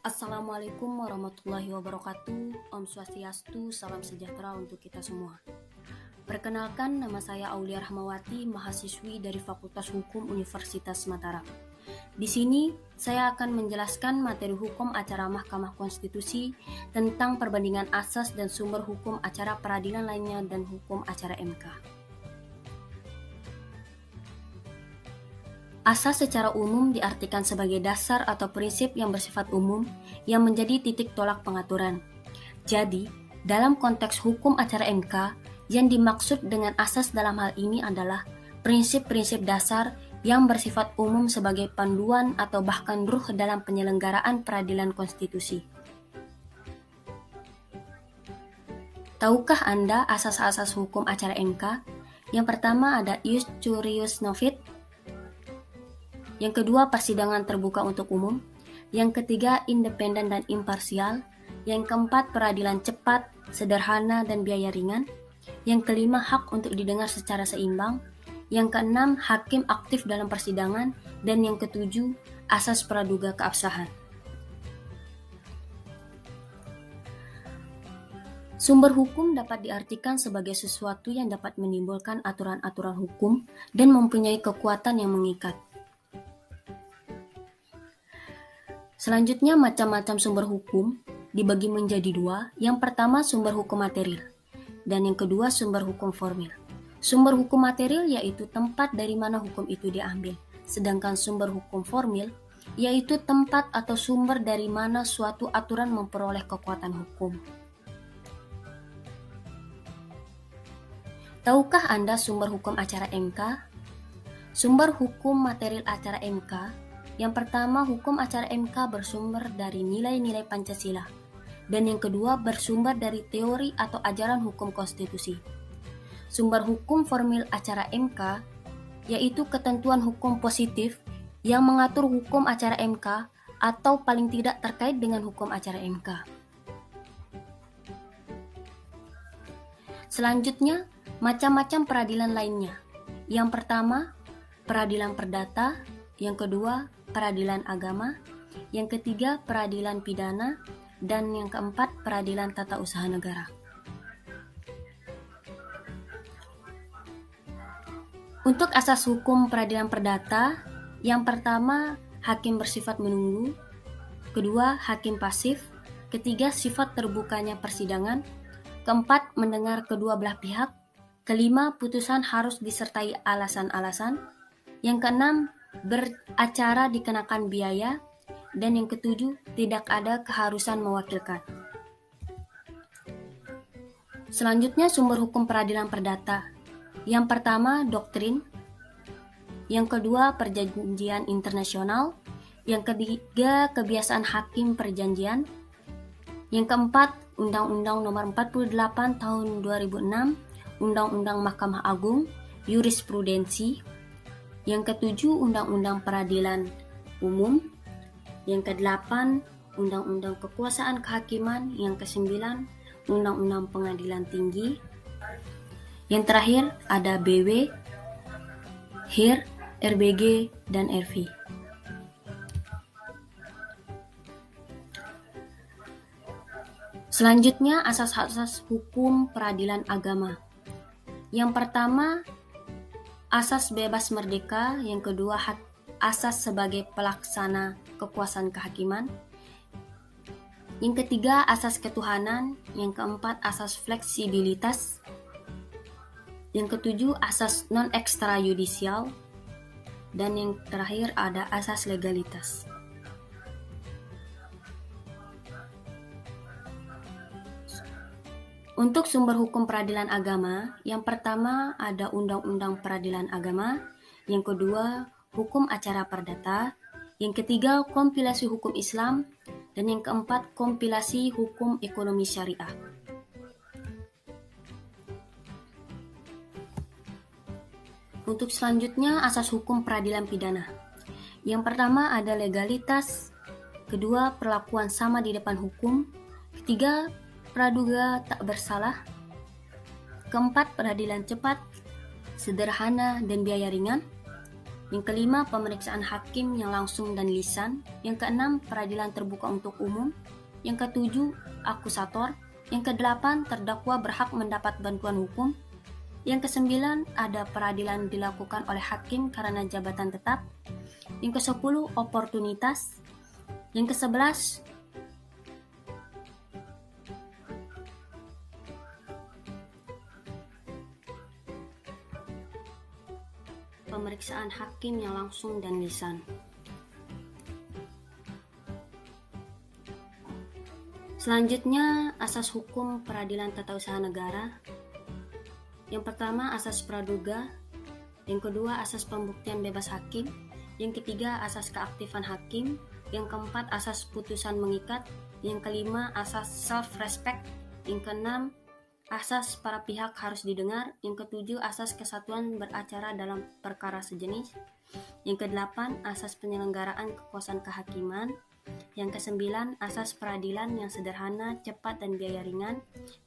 Assalamualaikum warahmatullahi wabarakatuh. Om Swastiastu, salam sejahtera untuk kita semua. Perkenalkan, nama saya Aulia Rahmawati, mahasiswi dari Fakultas Hukum Universitas Mataram. Di sini, saya akan menjelaskan materi hukum acara Mahkamah Konstitusi tentang perbandingan asas dan sumber hukum acara peradilan lainnya dan hukum acara MK. Asas secara umum diartikan sebagai dasar atau prinsip yang bersifat umum yang menjadi titik tolak pengaturan. Jadi, dalam konteks hukum acara MK, yang dimaksud dengan asas dalam hal ini adalah prinsip-prinsip dasar yang bersifat umum sebagai panduan atau bahkan ruh dalam penyelenggaraan peradilan konstitusi. Tahukah Anda asas-asas hukum acara MK? Yang pertama ada ius curius novit. Yang kedua, persidangan terbuka untuk umum. Yang ketiga, independen dan imparsial. Yang keempat, peradilan cepat, sederhana, dan biaya ringan. Yang kelima, hak untuk didengar secara seimbang. Yang keenam, hakim aktif dalam persidangan. Dan yang ketujuh, asas praduga keabsahan. Sumber hukum dapat diartikan sebagai sesuatu yang dapat menimbulkan aturan-aturan hukum dan mempunyai kekuatan yang mengikat. Selanjutnya, macam-macam sumber hukum dibagi menjadi dua. Yang pertama, sumber hukum material, dan yang kedua, sumber hukum formil. Sumber hukum material yaitu tempat dari mana hukum itu diambil, sedangkan sumber hukum formil yaitu tempat atau sumber dari mana suatu aturan memperoleh kekuatan hukum. Tahukah Anda sumber hukum acara MK? Sumber hukum material acara MK. Yang pertama, hukum acara MK bersumber dari nilai-nilai Pancasila, dan yang kedua bersumber dari teori atau ajaran hukum konstitusi. Sumber hukum formil acara MK yaitu ketentuan hukum positif yang mengatur hukum acara MK atau paling tidak terkait dengan hukum acara MK. Selanjutnya, macam-macam peradilan lainnya. Yang pertama, peradilan perdata. Yang kedua, peradilan agama. Yang ketiga, peradilan pidana. Dan yang keempat, peradilan tata usaha negara. Untuk asas hukum peradilan perdata, yang pertama, hakim bersifat menunggu. Kedua, hakim pasif. Ketiga, sifat terbukanya persidangan. Keempat, mendengar kedua belah pihak. Kelima, putusan harus disertai alasan-alasan. Yang keenam, beracara dikenakan biaya. Dan yang ketujuh, tidak ada keharusan mewakilkan. Selanjutnya, sumber hukum peradilan perdata. Yang pertama, doktrin. Yang kedua, perjanjian internasional. Yang ketiga, kebiasaan hakim perjanjian. Yang keempat, Undang-Undang Nomor 48 Tahun 2006, Undang-Undang Mahkamah Agung, jurisprudensi. Yang ketujuh, Undang-Undang Peradilan Umum. Yang kedelapan, Undang-Undang Kekuasaan Kehakiman. Yang kesembilan, Undang-Undang Pengadilan Tinggi. Yang terakhir ada BW, HIR, RBG, dan RV. Selanjutnya, asas-asas hukum peradilan agama. Yang pertama, asas bebas merdeka. Yang kedua, asas sebagai pelaksana kekuasaan kehakiman. Yang ketiga, asas ketuhanan. Yang keempat, asas fleksibilitas. Yang ketujuh, asas non-ekstrajudisial. Dan yang terakhir ada asas legalitas. Untuk sumber hukum peradilan agama, yang pertama ada Undang-Undang Peradilan Agama. Yang kedua, hukum acara perdata. Yang ketiga, kompilasi hukum Islam. Dan yang keempat, kompilasi hukum ekonomi syariah. Untuk selanjutnya, asas hukum peradilan pidana. Yang pertama ada legalitas. Kedua, perlakuan sama di depan hukum. Ketiga, praduga tak bersalah. Keempat, peradilan cepat, sederhana, dan biaya ringan. Yang kelima, pemeriksaan hakim yang langsung dan lisan. Yang keenam, peradilan terbuka untuk umum. Yang ketujuh, akusator. Yang kedelapan, terdakwa berhak mendapat bantuan hukum. Yang kesembilan, ada peradilan dilakukan oleh hakim karena jabatan tetap. Yang kesepuluh, oportunitas. Yang kesebelas, pemeriksaan hakim yang langsung dan lisan. Selanjutnya, asas hukum peradilan tata usaha negara. Yang pertama, asas praduga. Yang kedua, asas pembuktian bebas hakim. Yang ketiga, asas keaktifan hakim. Yang keempat, asas putusan mengikat. Yang kelima, asas self-respect. Yang keenam, asas para pihak harus didengar. Yang ketujuh, asas kesatuan beracara dalam perkara sejenis. Yang kedelapan, asas penyelenggaraan kekuasaan kehakiman. Yang kesembilan, asas peradilan yang sederhana, cepat, dan biaya ringan.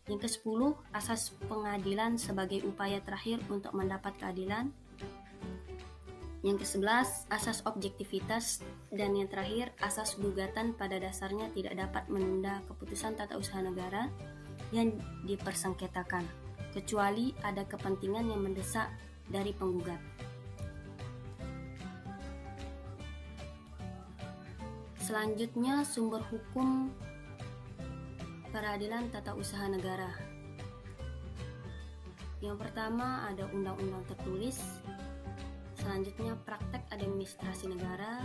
Yang kesepuluh, asas pengadilan sebagai upaya terakhir untuk mendapat keadilan. Yang kesebelas, asas objektivitas. Dan yang terakhir, asas gugatan pada dasarnya tidak dapat menunda keputusan tata usaha negara yang dipersengketakan, kecuali ada kepentingan yang mendesak dari penggugat. Selanjutnya, sumber hukum peradilan tata usaha negara. Yang pertama ada undang-undang tertulis. Selanjutnya praktek administrasi negara.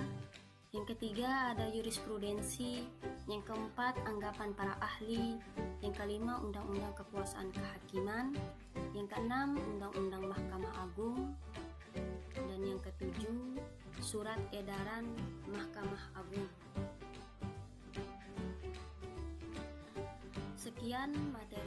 Yang ketiga ada jurisprudensi. Yang keempat anggapan para ahli. Yang kelima undang-undang kekuasaan kehakiman. Yang keenam undang-undang Mahkamah Agung. Dan yang ketujuh surat edaran Mahkamah Agung. Sekian materi